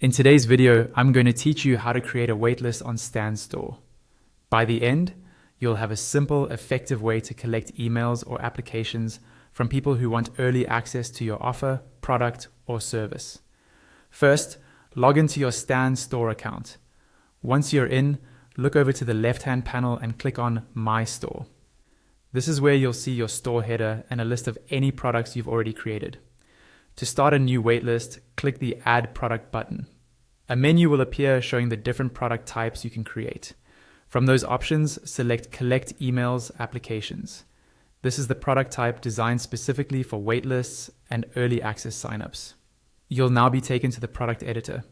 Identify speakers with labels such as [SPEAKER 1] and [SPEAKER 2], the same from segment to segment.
[SPEAKER 1] In today's video, I'm going to teach you how to create a waitlist on Stan Store. By the end, you'll have a simple, effective way to collect emails or applications from people who want early access to your offer, product, or service. First, log into your Stan Store account. Once you're in, look over to the left-hand panel and click on My Store. This is where you'll see your store header and a list of any products you've already created. To start a new waitlist, click the Add Product button. A menu will appear showing the different product types you can create. From those options, select Collect Emails Applications. This is the product type designed specifically for waitlists and early access signups. You'll now be taken to the product editor.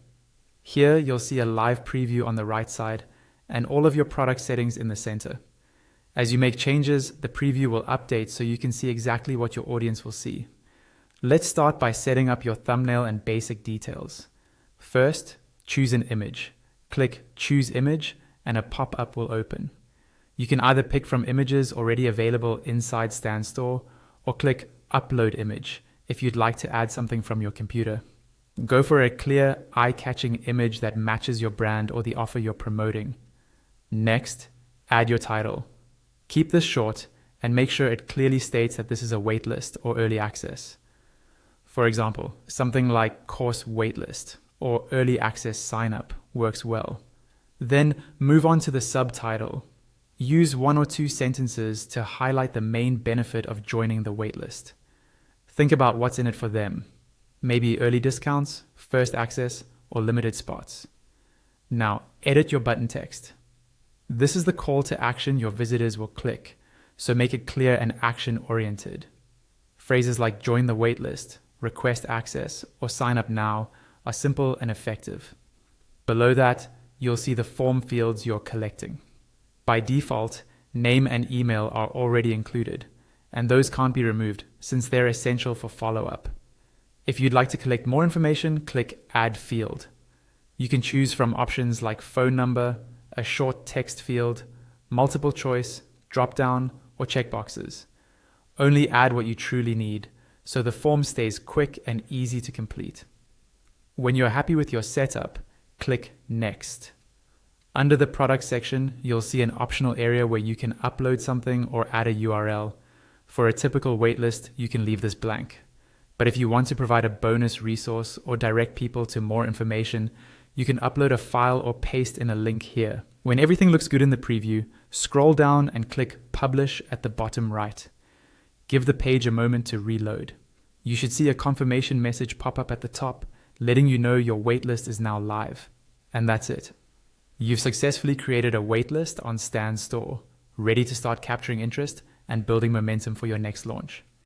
[SPEAKER 1] Here, you'll see a live preview on the right side and all of your product settings in the center. As you make changes, the preview will update so you can see exactly what your audience will see. Let's start by setting up your thumbnail and basic details. First, choose an image. Click Choose Image and a pop-up will open. You can either pick from images already available inside Stan Store or click Upload Image if you'd like to add something from your computer. Go for a clear, eye-catching image that matches your brand or the offer you're promoting. Next, add your title. Keep this short and make sure it clearly states that this is a waitlist or early access. For example, something like Course Waitlist or Early Access Sign Up works well. Then move on to the subtitle. Use 1 or 2 sentences to highlight the main benefit of joining the waitlist. Think about what's in it for them. Maybe early discounts, first access, or limited spots. Now, edit your button text. This is the call to action your visitors will click, so make it clear and action-oriented. Phrases like join the waitlist, request access, or sign up now are simple and effective. Below that, you'll see the form fields you're collecting. By default, name and email are already included, and those can't be removed since they're essential for follow-up. If you'd like to collect more information, click Add Field. You can choose from options like phone number, a short text field, multiple choice, drop-down, or checkboxes. Only add what you truly need, so the form stays quick and easy to complete. When you're happy with your setup, click Next. Under the product section, you'll see an optional area where you can upload something or add a URL. For a typical waitlist, you can leave this blank. But if you want to provide a bonus resource or direct people to more information, you can upload a file or paste in a link here. When everything looks good in the preview, scroll down and click Publish at the bottom right. Give the page a moment to reload. You should see a confirmation message pop up at the top, letting you know your waitlist is now live. And that's it. You've successfully created a waitlist on Stan Store, ready to start capturing interest and building momentum for your next launch.